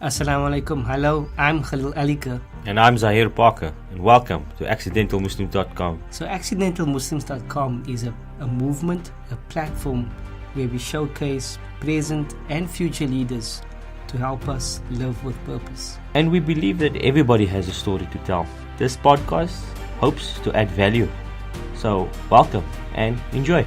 Assalamu alaikum. Hello, I'm Khalil Alika. And I'm Zahir Parker, and welcome to accidentalmuslims.com. So accidentalmuslims.com is a movement, a platform where we showcase present and future leaders to help us live with purpose. And we believe that everybody has a story to tell. This podcast hopes to add value. So welcome and enjoy.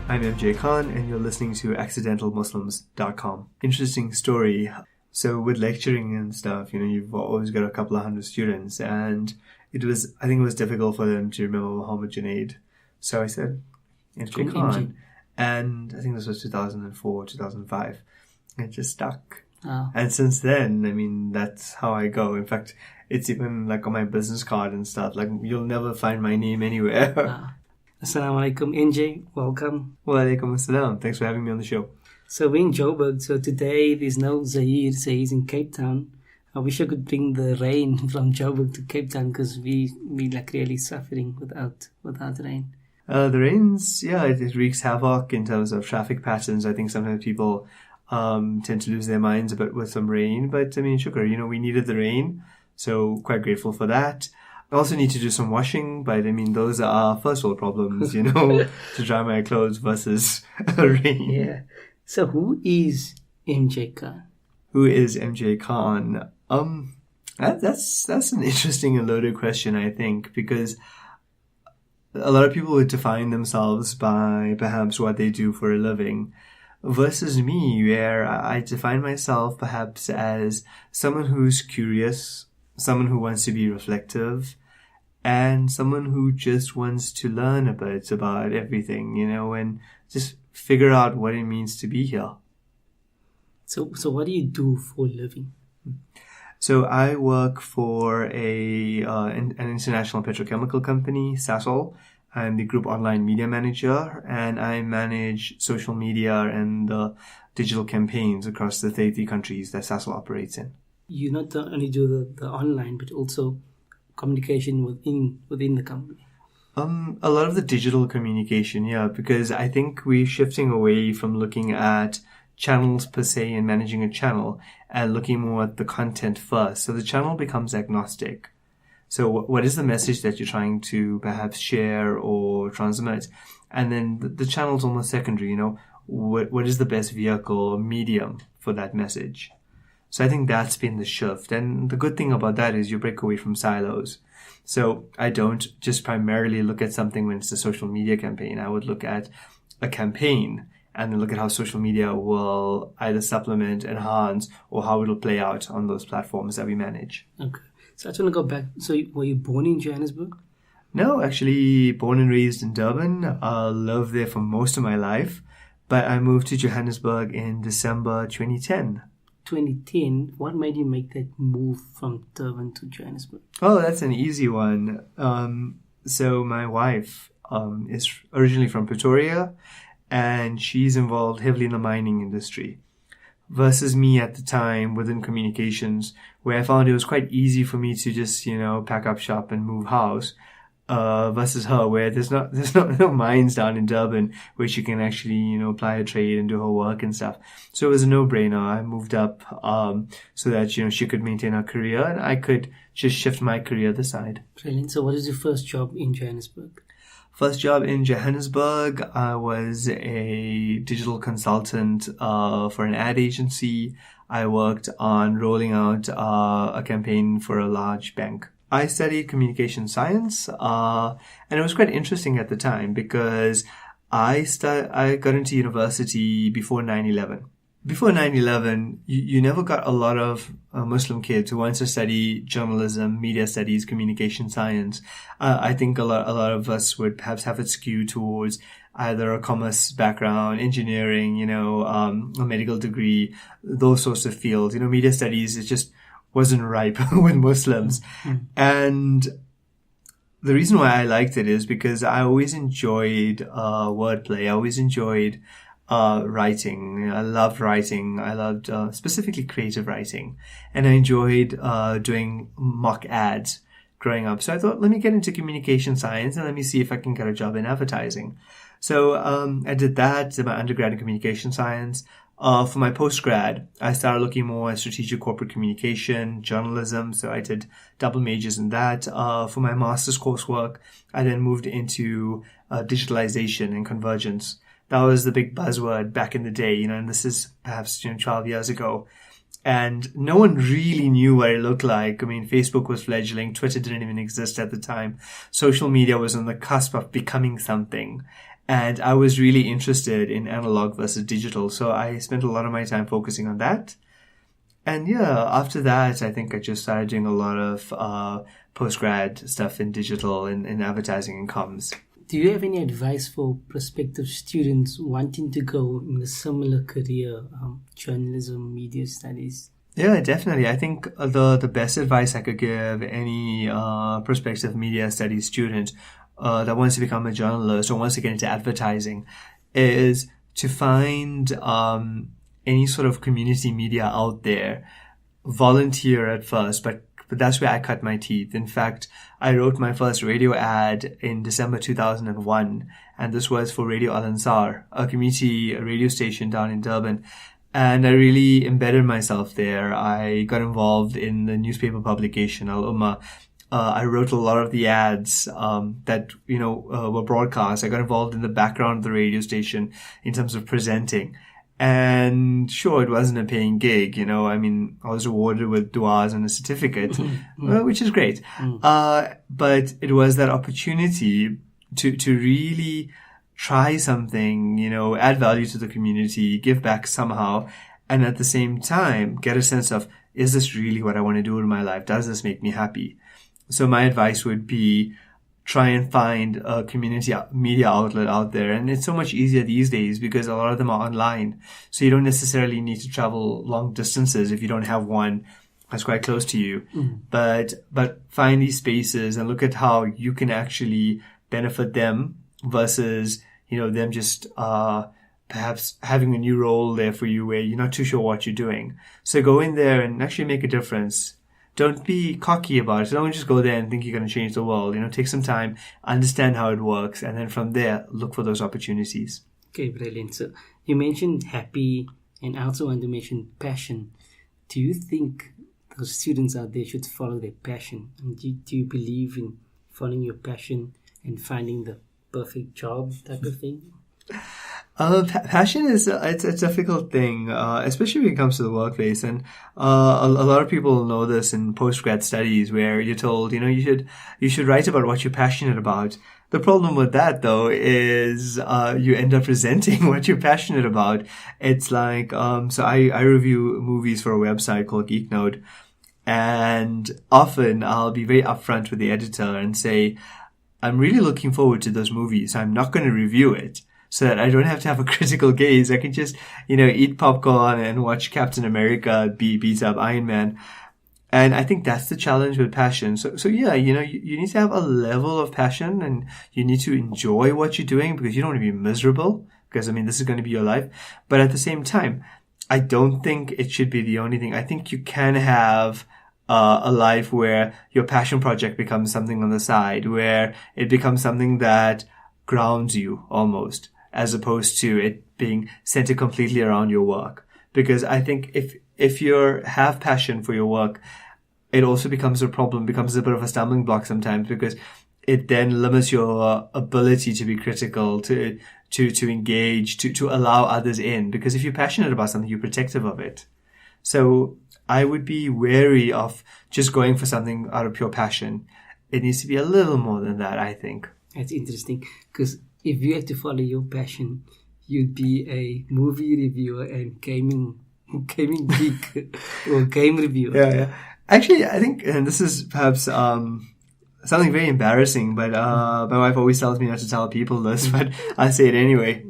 I'm MJ Khan and you're listening to accidentalmuslims.com. Interesting story. So with lecturing and stuff, you've always got a couple of hundred students, and I think it was difficult for them to remember Muhammad Junaid. So I said, MJ Khan. And I think this was 2004, 2005. It just stuck. Oh. And since then, that's how I go. In fact, it's even like on my business card and stuff. Like, you'll never find my name anywhere. Assalamu alaikum, NJ. Welcome. Wa alaikum assalam. Thanks for having me on the show. So we're in Joburg. So today there's no Zahir, so he's in Cape Town. I wish I could bring the rain from Joburg to Cape Town because we like really suffering without rain. The rains, it wreaks havoc in terms of traffic patterns. I think sometimes people tend to lose their minds a bit with some rain. But shukr, we needed the rain. So quite grateful for that. I also need to do some washing, but those are first world problems, to dry my clothes versus rain. Yeah. So who is MJ Khan? Who is MJ Khan? That's an interesting and loaded question, I think, because a lot of people would define themselves by perhaps what they do for a living, versus me, where I define myself perhaps as someone who's curious, someone who wants to be reflective, and someone who just wants to learn a bit about everything, and just figure out what it means to be here. So what do you do for a living? So I work for an international petrochemical company, Sasol. I'm the group online media manager, and I manage social media and digital campaigns across the 30 countries that Sasol operates in. You not only do the online, but also communication within the company. A lot of the digital communication, because I think we're shifting away from looking at channels per se and managing a channel and looking more at the content first. So the channel becomes agnostic. So what is the message that you're trying to perhaps share or transmit? And then the channel's almost secondary, what is the best vehicle or medium for that message? So I think that's been the shift. And the good thing about that is you break away from silos. So I don't just primarily look at something when it's a social media campaign. I would look at a campaign and then look at how social media will either supplement, enhance, or how it'll play out on those platforms that we manage. Okay. So I just want to go back. So were you born in Johannesburg? No, actually born and raised in Durban. I lived there for most of my life. But I moved to Johannesburg in December 2010. 2010, what made you make that move from Durban to Johannesburg? Oh, that's an easy one. So my wife is originally from Pretoria, and she's involved heavily in the mining industry. Versus me at the time within communications, where I found it was quite easy for me to just, pack up shop and move house. Versus her, where there's no mines down in Durban where she can actually, apply her trade and do her work and stuff. So it was a no-brainer. I moved up, so that, she could maintain her career and I could just shift my career this side. Brilliant. So what is your first job in Johannesburg? First job in Johannesburg, I was a digital consultant, for an ad agency. I worked on rolling out, a campaign for a large bank. I studied communication science, and it was quite interesting at the time because I got into university before 9/11. Before 9/11, you never got a lot of Muslim kids who wanted to study journalism, media studies, communication science. I think a lot of us would perhaps have it skewed towards either a commerce background, engineering, a medical degree, those sorts of fields. Media studies is just wasn't ripe with Muslims. Mm-hmm. And the reason why I liked it is because I always enjoyed wordplay. I always enjoyed writing. I loved writing. I loved specifically creative writing. And I enjoyed doing mock ads growing up. So I thought, let me get into communication science and let me see if I can get a job in advertising. So I did that, did my undergrad in communication science. For my postgrad, I started looking more at strategic corporate communication, journalism. So I did double majors in that. For my master's coursework, I then moved into digitalization and convergence. That was the big buzzword back in the day, and this is perhaps 12 years ago. And no one really knew what it looked like. I mean, Facebook was fledgling. Twitter didn't even exist at the time. Social media was on the cusp of becoming something. And I was really interested in analog versus digital. So I spent a lot of my time focusing on that. And yeah, after that, I think I just started doing a lot of postgrad stuff in digital and in advertising and comms. Do you have any advice for prospective students wanting to go in a similar career, journalism, media studies? Yeah, definitely. I think the best advice I could give any prospective media studies student that wants to become a journalist or wants to get into advertising is to find any sort of community media out there. Volunteer at first, but that's where I cut my teeth. In fact, I wrote my first radio ad in December 2001, and this was for Radio Al Ansar, a community radio station down in Durban. And I really embedded myself there. I got involved in the newspaper publication, Al Ummah. I wrote a lot of the ads that were broadcast. I got involved in the background of the radio station in terms of presenting. And sure, it wasn't a paying gig, I mean, I was rewarded with duas and a certificate, which is great. But it was that opportunity to really try something, add value to the community, give back somehow, and at the same time, get a sense of, is this really what I want to do in my life? Does this make me happy? So my advice would be, try and find a community media outlet out there. And it's so much easier these days because a lot of them are online. So you don't necessarily need to travel long distances if you don't have one that's quite close to you. But find these spaces and look at how you can actually benefit them versus, them just perhaps having a new role there for you where you're not too sure what you're doing. So go in there and actually make a difference. Don't be cocky about it. Don't just go there and think you're going to change the world. Take some time, understand how it works, and then from there, look for those opportunities. Okay, brilliant. So you mentioned happy, and I also want to mention passion. Do you think those students out there should follow their passion? And do you believe in following your passion and finding the perfect job type of thing? Passion is it's a difficult thing, especially when it comes to the workplace. And a lot of people know this in postgrad studies where you're told, you should write about what you're passionate about. The problem with that, though, is you end up presenting what you're passionate about. It's like, so I review movies for a website called GeekNode, and often I'll be very upfront with the editor and say, I'm really looking forward to those movies. I'm not going to review it, so that I don't have to have a critical gaze. I can just, eat popcorn and watch Captain America beat up Iron Man. And I think that's the challenge with passion. So yeah, you need to have a level of passion and you need to enjoy what you're doing because you don't want to be miserable because, this is going to be your life. But at the same time, I don't think it should be the only thing. I think you can have a life where your passion project becomes something on the side, where it becomes something that grounds you almost, as opposed to it being centered completely around your work. Because I think if you have passion for your work, it also becomes a problem, becomes a bit of a stumbling block sometimes because it then limits your ability to be critical, to engage, to allow others in. Because if you're passionate about something, you're protective of it. So I would be wary of just going for something out of pure passion. It needs to be a little more than that, I think. That's interesting because if you had to follow your passion, you'd be a movie reviewer and gaming geek or game reviewer. Yeah. Actually, I think, and this is perhaps something very embarrassing, but my wife always tells me not to tell people this, but I say it anyway.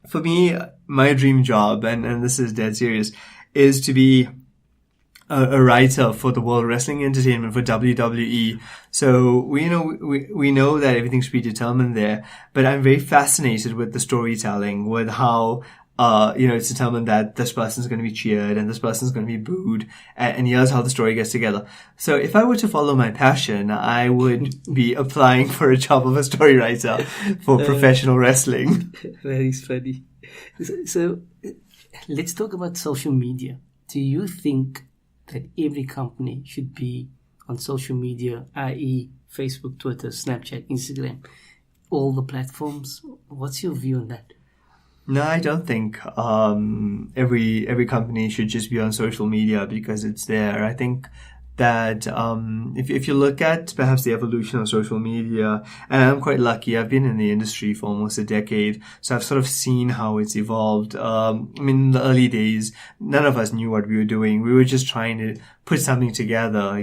For me, my dream job, and this is dead serious, is to be a writer for the World Wrestling Entertainment, for WWE. So we know that everything's predetermined there, but I'm very fascinated with the storytelling, with how it's determined that this person's going to be cheered and this person's going to be booed, and here's how the story gets together. So if I were to follow my passion, I would be applying for a job of a story writer for professional wrestling. Very funny. So let's talk about social media. Do you think that every company should be on social media, i.e. Facebook, Twitter, Snapchat, Instagram, all the platforms? What's your view on that? No, I don't think every company should just be on social media because it's there. I think that if you look at perhaps the evolution of social media, and I'm quite lucky, I've been in the industry for almost a decade, so I've sort of seen how it's evolved. In the early days, none of us knew what we were doing. We were just trying to put something together,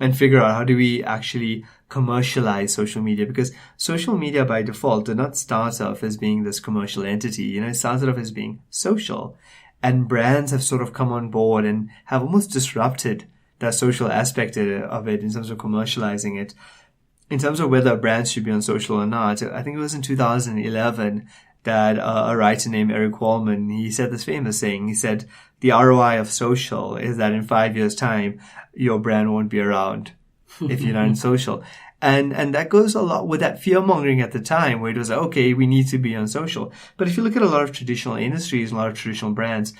and figure out how do we actually commercialize social media, because social media by default did not start off as being this commercial entity. It started off as being social, and brands have sort of come on board and have almost disrupted that social aspect of it in terms of commercializing it. In terms of whether brands should be on social or not, I think it was in 2011 that a writer named Eric Wallman, he said this famous saying. He said, the ROI of social is that in 5 years' time, your brand won't be around if you're not in social. And that goes a lot with that fear-mongering at the time, where it was like, okay, we need to be on social. But if you look at a lot of traditional industries, a lot of traditional brands,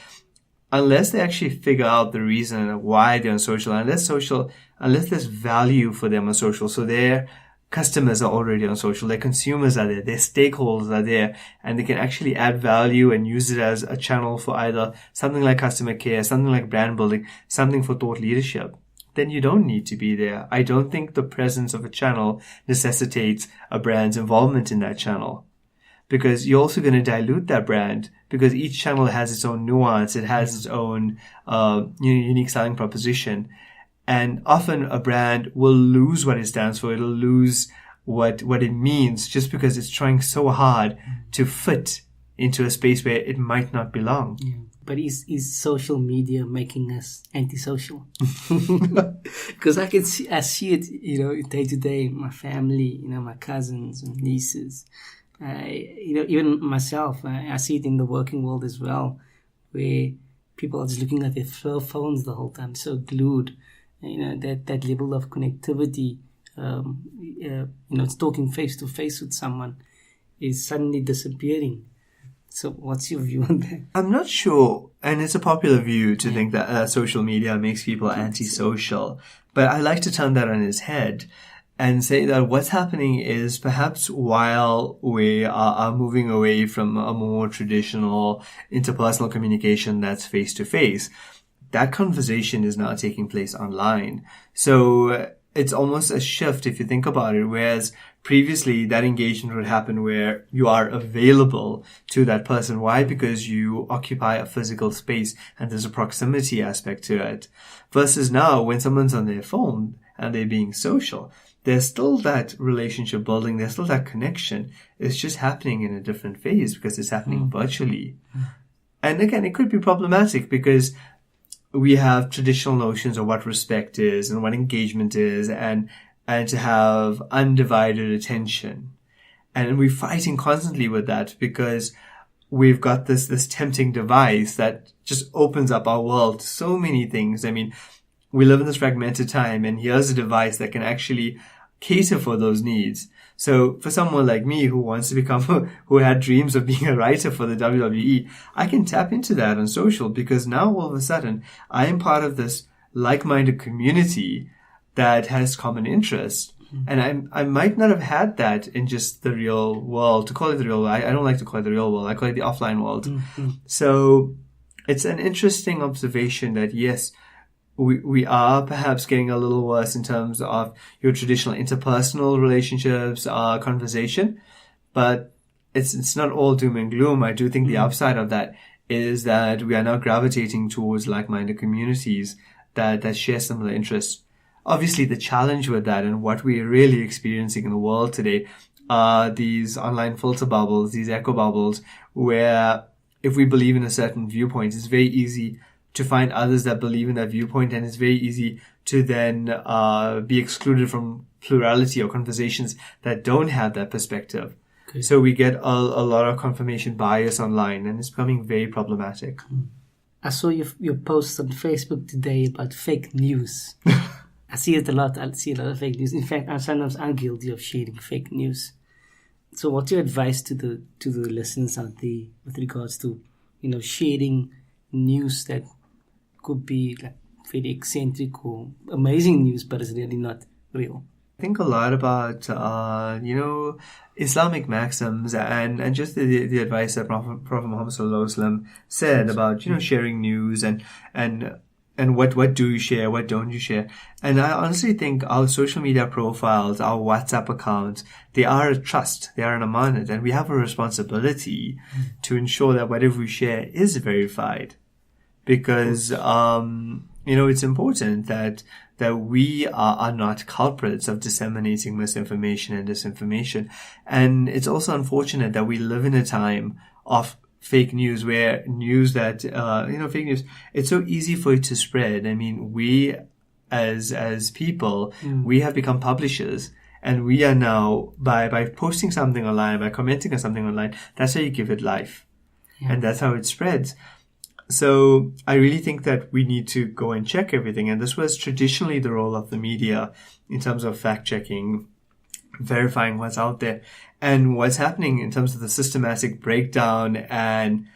unless they actually figure out the reason why they're on social, unless there's value for them on social, so their customers are already on social, their consumers are there, their stakeholders are there, and they can actually add value and use it as a channel for either something like customer care, something like brand building, something for thought leadership, then you don't need to be there. I don't think the presence of a channel necessitates a brand's involvement in that channel, because you're also going to dilute that brand, because each channel has its own nuance, it has its own unique selling proposition. And often a brand will lose what it stands for. It'll lose what it means just because it's trying so hard to fit into a space where it might not belong. Yeah. But is social media making us antisocial? Because I see it day to day. My family, my cousins and nieces, even myself. I see it in the working world as well, where people are just looking at their phones the whole time, so glued. That level of connectivity, it's talking face to face with someone, is suddenly disappearing. So what's your view on that? I'm not sure, and it's a popular view to think that social media makes people antisocial, but I like to turn that on its head and say that what's happening is perhaps while we are moving away from a more traditional interpersonal communication that's face to face, that conversation is now taking place online. So it's almost a shift if you think about it, whereas previously that engagement would happen where you are available to that person. Why? Because you occupy a physical space and there's a proximity aspect to it. Versus now, when someone's on their phone and they're being social, there's still that relationship building, there's still that connection. It's just happening in a different phase because it's happening virtually. And again, it could be problematic because we have traditional notions of what respect is and what engagement is, and to have undivided attention. And we're fighting constantly with that because we've got this tempting device that just opens up our world to so many things. I mean, we live in this fragmented time, and here's a device that can actually cater for those needs. So for someone like me who wants to who had dreams of being a writer for the WWE, I can tap into that on social because now all of a sudden I am part of this like-minded community that has common interests. And I might not have had that in just the real world. To call it the real world, I don't like to call it the real world. I call it the offline world. So it's an interesting observation that yes, we are perhaps getting a little worse in terms of your traditional interpersonal relationships, conversation, but it's not all doom and gloom. I do think the upside of that is that we are now gravitating towards like-minded communities that share similar interests. Obviously, the challenge with that and what we're really experiencing in the world today are these online filter bubbles, these echo bubbles, where if we believe in a certain viewpoint, it's very easy to find others that believe in that viewpoint, and it's very easy to then be excluded from plurality or conversations that don't have that perspective. Okay. So we get a lot of confirmation bias online, and it's becoming very problematic. I saw your post on Facebook today about fake news. I see it a lot. I see a lot of fake news. In fact, sometimes I'm guilty of sharing fake news. So what's your advice to the listeners out there with regards to sharing news that could be like very eccentric or amazing news, but it's really not real. I think a lot about, Islamic maxims and just the advice that Prophet Muhammad Sallallahu Alaihi Wasallam said about, sharing news and what do you share, what don't you share. And I honestly think our social media profiles, our WhatsApp accounts, they are a trust, they are an amanat, and we have a responsibility to ensure that whatever we share is verified. Because, it's important that we are not culprits of disseminating misinformation and disinformation. And it's also unfortunate that we live in a time of fake news where fake news, it's so easy for it to spread. I mean, we as people, we have become publishers, and we are now, by posting something online, by commenting on something online, that's how you give it life. Yeah. And that's how it spreads. So I really think that we need to go and check everything. And this was traditionally the role of the media in terms of fact-checking, verifying what's out there and what's happening in terms of the systematic breakdown and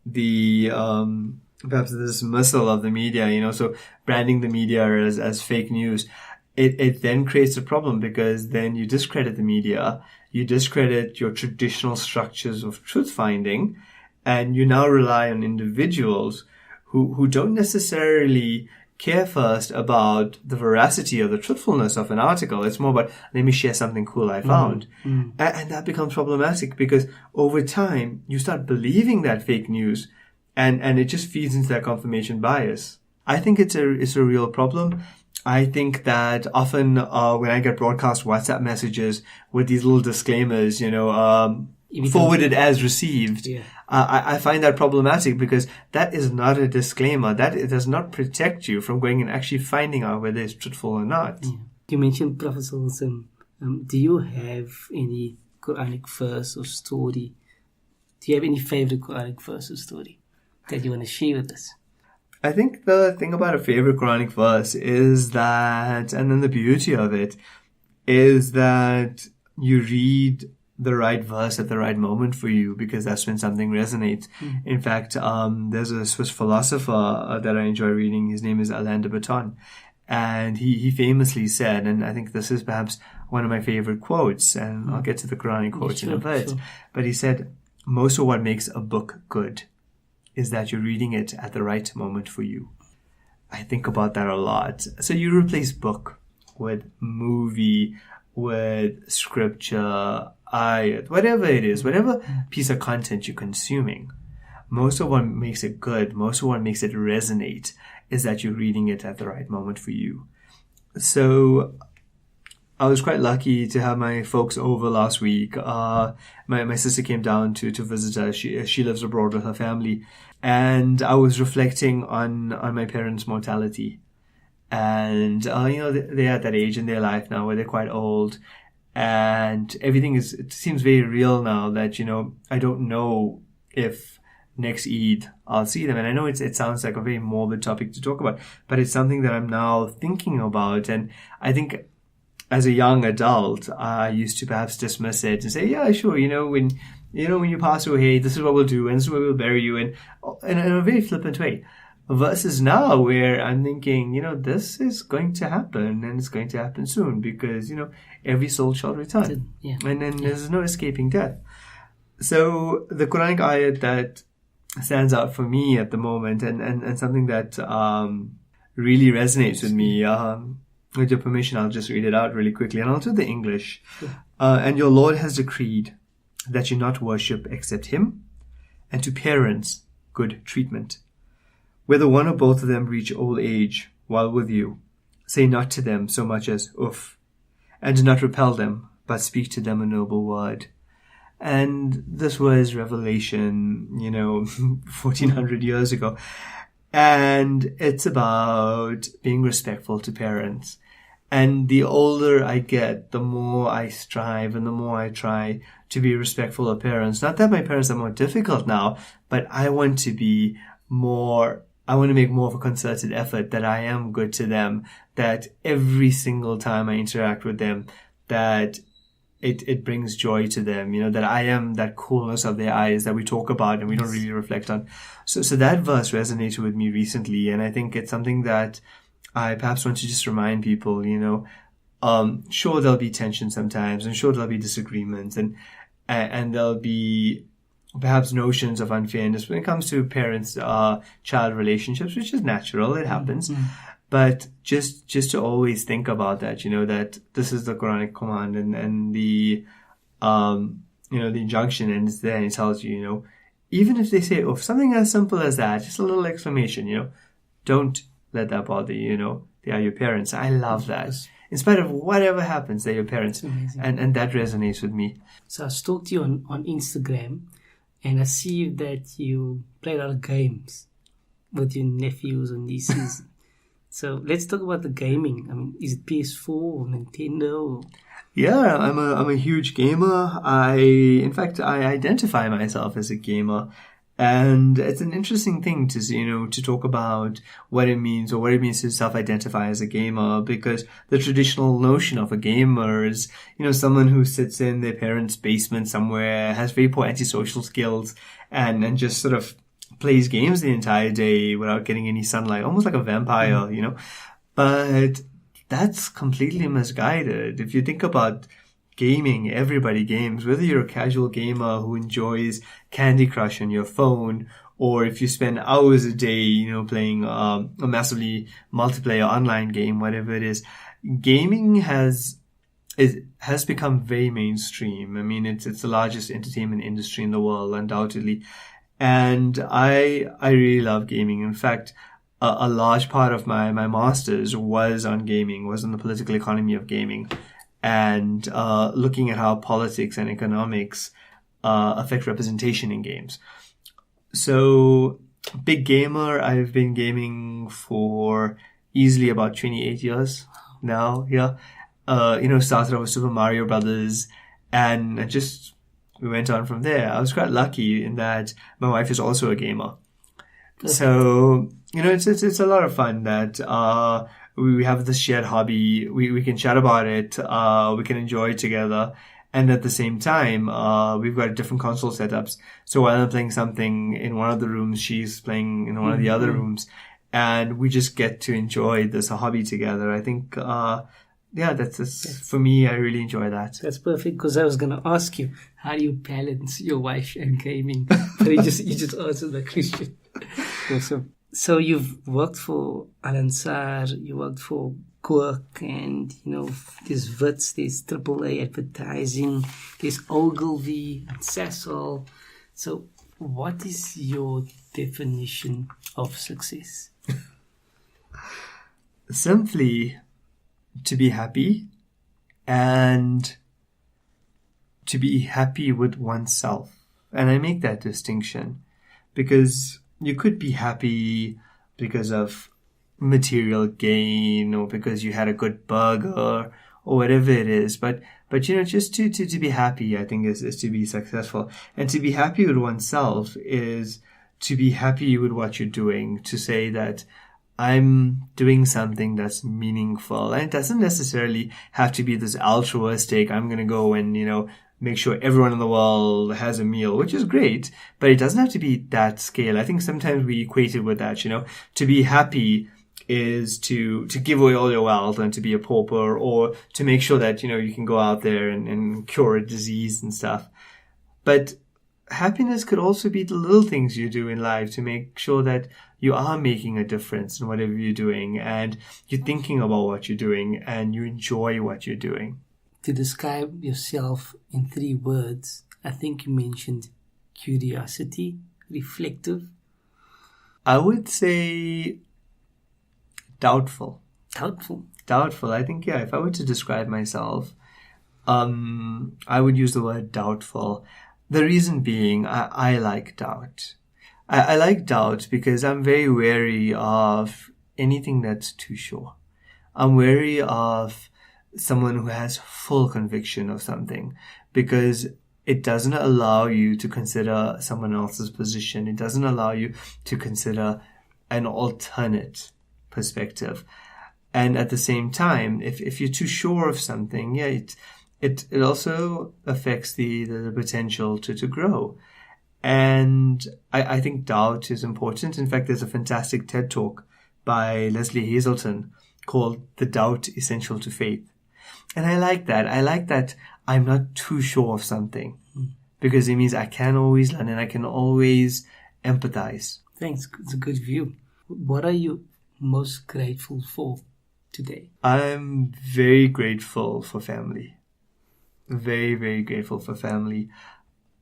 the perhaps the dismissal of the media, so branding the media as fake news. It then creates a problem, because then you discredit the media, you discredit your traditional structures of truth-finding, and you now rely on individuals who don't necessarily care first about the veracity or the truthfulness of an article. It's more about, let me share something cool I found. And that becomes problematic, because over time, you start believing that fake news, and it just feeds into that confirmation bias. I think it's a real problem. I think that often when I get broadcast WhatsApp messages with these little disclaimers, forwarded as received, I find that problematic, because that is not a disclaimer. That it does not protect you from going and actually finding out whether it's truthful or not. Yeah. You mentioned Prophet Sallallahu. Do you have any Quranic verse or story? Do you have any favorite Quranic verse or story that you want to share with us? I think the thing about a favorite Quranic verse is that, and then the beauty of it, is that you read the right verse at the right moment for you, because that's when something resonates. In fact, there's a Swiss philosopher that I enjoy reading. His name is Alain de Botton. And he famously said, and I think this is perhaps one of my favorite quotes, and I'll get to the Quranic quotes in a bit, but he said, most of what makes a book good is that you're reading it at the right moment for you. I think about that a lot. So you replace book with movie, with scripture, ayat, whatever it is, whatever piece of content you're consuming, most of what makes it good, most of what makes it resonate is that you're reading it at the right moment for you. So I was quite lucky to have my folks over last week. My sister came down to visit us. She lives abroad with her family. And I was reflecting on my parents' mortality. And, they're at that age in their life now where they're quite old. And everything it seems very real now that, I don't know if next Eid I'll see them. And I know it sounds like a very morbid topic to talk about, but it's something that I'm now thinking about. And I think as a young adult, I used to perhaps dismiss it and say, yeah, sure, when you pass away, this is what we'll do, and this is where we'll bury you, and in a very flippant way. Versus now, where I'm thinking, this is going to happen, and it's going to happen soon, because, every soul shall return. Yeah. And then there's no escaping death. So the Quranic ayat that stands out for me at the moment, and something that really resonates with me, with your permission, I'll just read it out really quickly, and I'll do the English. And your Lord has decreed that you not worship except Him, and to parents good treatment. Whether one or both of them reach old age while with you, say not to them so much as "uff," and do not repel them, but speak to them a noble word. And this was Revelation, 1400 years ago. And it's about being respectful to parents. And the older I get, the more I strive and the more I try to be respectful of parents. Not that my parents are more difficult now, but I want to make more of a concerted effort that I am good to them, that every single time I interact with them, that it brings joy to them, that I am that coolness of their eyes that we talk about and we don't really reflect on. So that verse resonated with me recently, and I think it's something that I perhaps want to just remind people, sure, there'll be tension sometimes, and sure, there'll be disagreements, and there'll be perhaps notions of unfairness when it comes to parents-child relationships, which is natural, it happens. Mm-hmm. But just to always think about that, that this is the Quranic command and the, the injunction, and it's there and it tells you, even if they say, something as simple as that, just a little exclamation, don't let that bother you, they are your parents. I love that. In spite of whatever happens, they're your parents. And that resonates with me. So I stalked you on Instagram, and I see that you play a lot of games with your nephews and nieces. So let's talk about the gaming. I mean, is it PS4 or Nintendo? Yeah, I'm a huge gamer. I identify myself as a gamer, and it's an interesting thing to talk about what it means to self-identify as a gamer, because the traditional notion of a gamer is, someone who sits in their parents' basement somewhere, has very poor antisocial skills, and just sort of plays games the entire day without getting any sunlight, almost like a vampire, But that's completely misguided. If you think about gaming, everybody games, whether you're a casual gamer who enjoys Candy Crush on your phone, or if you spend hours a day, playing a massively multiplayer online game, whatever it is, gaming has become very mainstream. I mean, it's the largest entertainment industry in the world, undoubtedly. And I really love gaming. In fact, a large part of my master's was on gaming, was on the political economy of gaming, and looking at how politics and economics affect representation in games. So, big gamer. I've been gaming for easily about 28 years now. Yeah, started off with Super Mario Brothers, and we went on from there. I was quite lucky in that my wife is also a gamer. So, it's a lot of fun that we have this shared hobby. We can chat about it. We can enjoy it together. And at the same time, we've got different console setups. So while I'm playing something in one of the rooms, she's playing in one of the other rooms. And we just get to enjoy this hobby together. I think, for me, I really enjoy that. That's perfect, because I was going to ask you, how do you balance your wife and gaming? But you just answered the question. Awesome. So you've worked for Al-Ansar, you worked for Quirk, and, there's Wits, there's AAA advertising, there's Ogilvy and Cecil. So what is your definition of success? Simply to be happy, and to be happy with oneself. And I make that distinction because you could be happy because of material gain, or because you had a good burger, or whatever it is. But just to be happy, I think is to be successful. And to be happy with oneself is to be happy with what you're doing, to say that I'm doing something that's meaningful. And it doesn't necessarily have to be this altruistic, I'm going to go and, make sure everyone in the world has a meal, which is great, but it doesn't have to be that scale. I think sometimes we equate it with that, to be happy is to give away all your wealth and to be a pauper, or to make sure that, you can go out there and cure a disease and stuff. But happiness could also be the little things you do in life to make sure that you are making a difference in whatever you're doing, and you're thinking about what you're doing, and you enjoy what you're doing. To describe yourself in 3 words, I think you mentioned curiosity, reflective. I would say doubtful. Doubtful. I think, if I were to describe myself, I would use the word doubtful. The reason being, I like doubt. I like doubt because I'm very wary of anything that's too sure. I'm wary of someone who has full conviction of something, because it doesn't allow you to consider someone else's position. It doesn't allow you to consider an alternate perspective. And at the same time, if you're too sure of something, it also affects the potential to grow. And I think doubt is important. In fact, there's a fantastic TED Talk by Leslie Hazelton called The Doubt Essential to Faith. And I like that. I like that I'm not too sure of something, because it means I can always learn and I can always empathize. Thanks. It's a good view. What are you most grateful for today? I'm very grateful for family. Very, very grateful for family.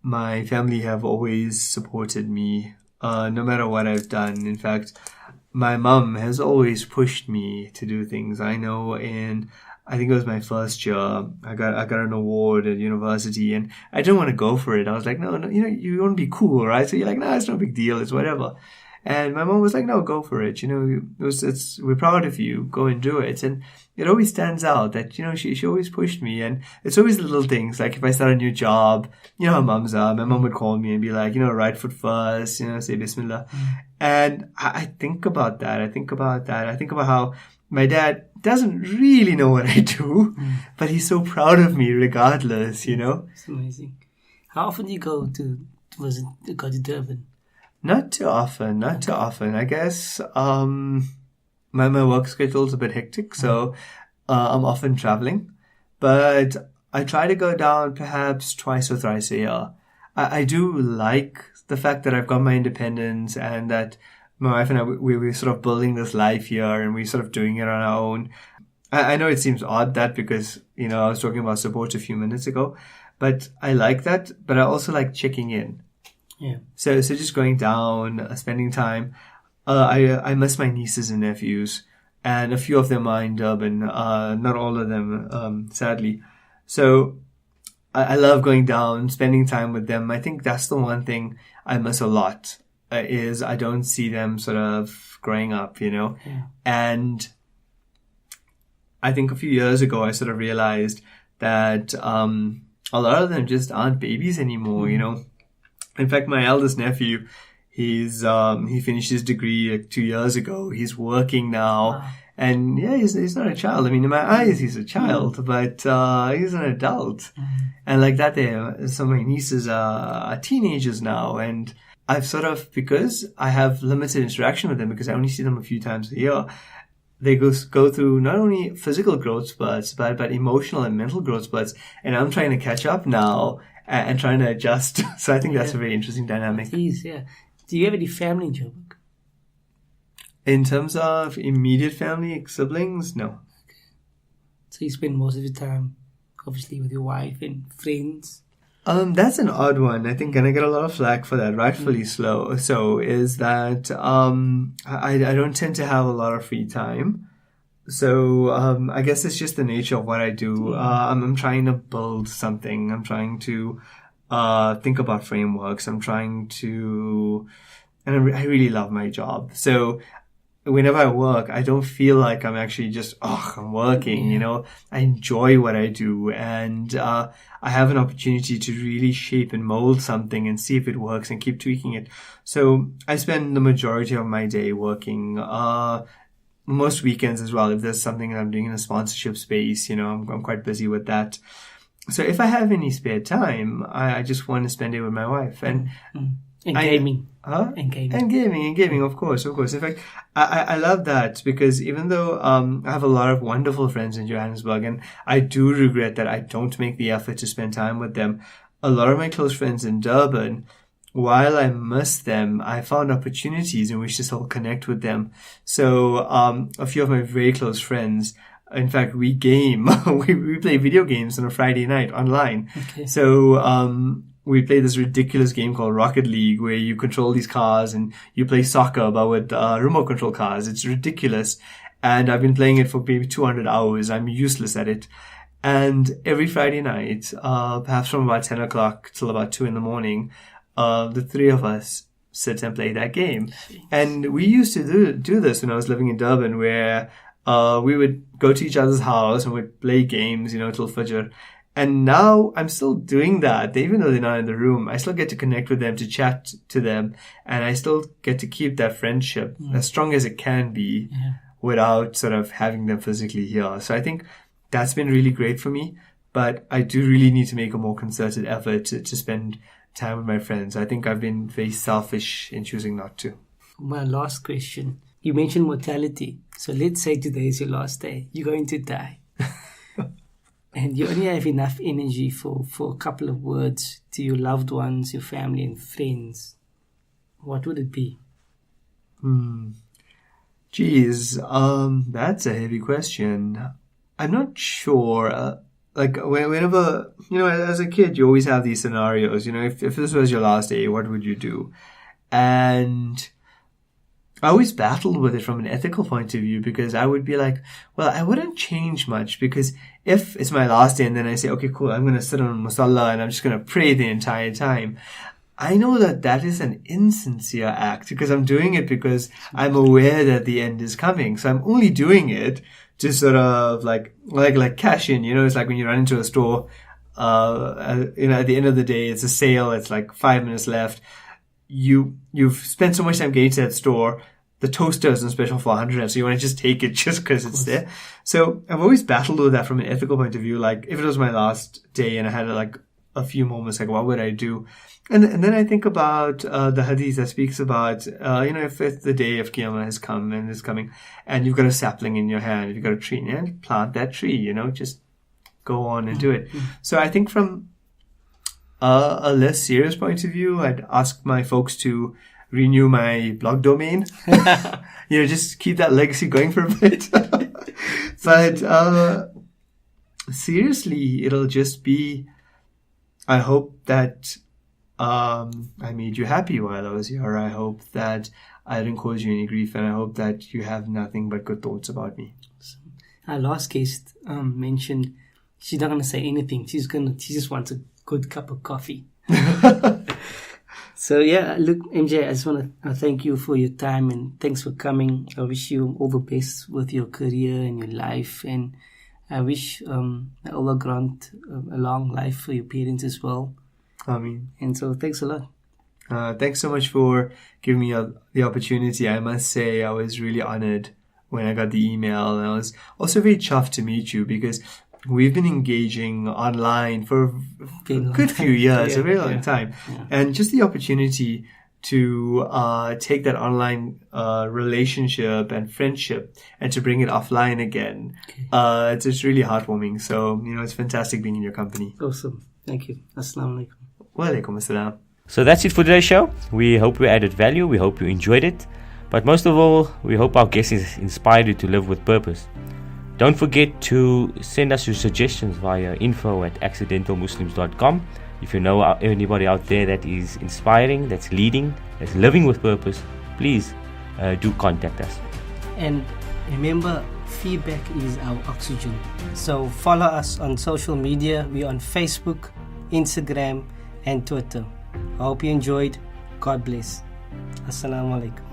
My family have always supported me, no matter what I've done. In fact, my mom has always pushed me to do things. I know I think it was my first year, I got an award at university, and I didn't want to go for it. I was like, no, you want to be cool, right? So you're like, no, it's no big deal, it's whatever. And my mom was like, no, go for it. We're proud of you. Go and do it. And it always stands out that, she always pushed me. And it's always the little things. Like if I start a new job, how moms are. My mom would call me and be like, right foot first, say Bismillah. And I think about that. I think about how my dad doesn't really know what I do, but he's so proud of me regardless, It's amazing. How often do you go to Durban? Not too often. I guess my work schedule is a bit hectic, so I'm often traveling. But I try to go down perhaps twice or thrice a year. I do like the fact that I've got my independence and that my wife and I, we're sort of building this life here and we're sort of doing it on our own. I know it seems odd that because, I was talking about support a few minutes ago, but I like that. But I also like checking in. Yeah. So just going down, spending time. I miss my nieces and nephews, and a few of them are in Durban. Not all of them, sadly. So I love going down, spending time with them. I think that's the one thing I miss a lot, is I don't see them sort of growing up, Yeah. And I think a few years ago, I sort of realized that a lot of them just aren't babies anymore, In fact, my eldest nephew, he finished his degree like 2 years ago. He's working now. Wow. And yeah, he's not a child. I mean, in my eyes, he's a child, but he's an adult. And like that, some of my nieces are teenagers now. And I've sort of, because I have limited interaction with them, because I only see them a few times a year, they go through not only physical growth spurts, but emotional and mental growth spurts. And I'm trying to catch up now and trying to adjust. So I think that's a very interesting dynamic. It is, yeah. Do you have any family in Joburg? In terms of immediate family, siblings, no. Okay. So you spend most of your time, obviously, with your wife and friends? That's an odd one. I think, and I get a lot of flack for that, rightfully so, is that I don't tend to have a lot of free time. So I guess it's just the nature of what I do. I'm trying to build something. I'm trying to think about frameworks. I'm trying to... And I really love my job. So whenever I work, I don't feel like I'm actually just, I'm working, I enjoy what I do. And I have an opportunity to really shape and mold something and see if it works and keep tweaking it. So I spend the majority of my day working, most weekends as well. If there's something that I'm doing in a sponsorship space, I'm quite busy with that. So if I have any spare time, I just want to spend it with my wife. And gaming. And gaming, of course. In fact, I love that, because even though I have a lot of wonderful friends in Johannesburg, and I do regret that I don't make the effort to spend time with them, a lot of my close friends in Durban, while I miss them, I found opportunities in which to still connect with them. So a few of my very close friends, in fact, we game. we play video games on a Friday night online. Okay. So we play this ridiculous game called Rocket League, where you control these cars and you play soccer, but with remote control cars. It's ridiculous. And I've been playing it for maybe 200 hours. I'm useless at it. And every Friday night, perhaps from about 10 o'clock till about 2 in the morning, the three of us sit and play that game. And we used to do this when I was living in Durban, where we would go to each other's house and we'd play games, till Fajr. And now I'm still doing that. Even though they're not in the room, I still get to connect with them, to chat to them. And I still get to keep that friendship as strong as it can be without sort of having them physically here. So I think that's been really great for me. but I do really need to make a more concerted effort to spend time with my friends. I think I've been very selfish in choosing not to. My last question. You mentioned mortality. So let's say today is your last day. You're going to die. And you only have enough energy for a couple of words to your loved ones, your family and friends. What would it be? Geez, that's a heavy question. I'm not sure. Whenever, as a kid, you always have these scenarios. If this was your last day, what would you do? And I always battled with it from an ethical point of view, because I would be like, well, I wouldn't change much, because if it's my last day and then I say, okay, cool, I'm going to sit on musalla and I'm just going to pray the entire time, I know that is an insincere act, because I'm doing it because I'm aware that the end is coming. So I'm only doing it to sort of like cash in. It's like when you run into a store, at the end of the day, it's a sale. It's like 5 minutes left. You've spent so much time getting to that store. The toaster is on special for 100, so you want to just take it just because it's there. So I've always battled with that from an ethical point of view. Like, if it was my last day and I had like a few moments, like, what would I do? And then I think about the hadith that speaks about, if the day of Qiyamah has come and is coming, and you've got a sapling in your hand, you've got a tree, and plant that tree, just go on and do it. So I think from a less serious point of view, I'd ask my folks to renew my blog domain. Just keep that legacy going for a bit. But seriously, it'll just be, I hope that I made you happy while I was here. I hope that I didn't cause you any grief, and I hope that you have nothing but good thoughts about me. Our last guest mentioned she's not going to say anything. She just wants a good cup of coffee. So yeah, look, MJ, I just want to thank you for your time and thanks for coming. I wish you all the best with your career and your life, and I wish Allah grant a long life for your parents as well. Ameen. And so thanks a lot. Thanks so much for giving me the opportunity. I must say I was really honored when I got the email, and I was also very chuffed to meet you, because we've been engaging online for a good few years, a very long time. Yeah. And just the opportunity to take that online relationship and friendship and to bring it offline again, it's really heartwarming. So, it's fantastic being in your company. Awesome. Thank you. Assalamu alaikum. Wa alaikum assalam. So that's it for today's show. We hope we added value. We hope you enjoyed it. But most of all, we hope our guest has inspired you to live with purpose. Don't forget to send us your suggestions via info@accidentalmuslims.com. If you know anybody out there that is inspiring, that's leading, that's living with purpose, please do contact us. And remember, feedback is our oxygen. So follow us on social media. We're on Facebook, Instagram, and Twitter. I hope you enjoyed. God bless. Assalamu alaikum.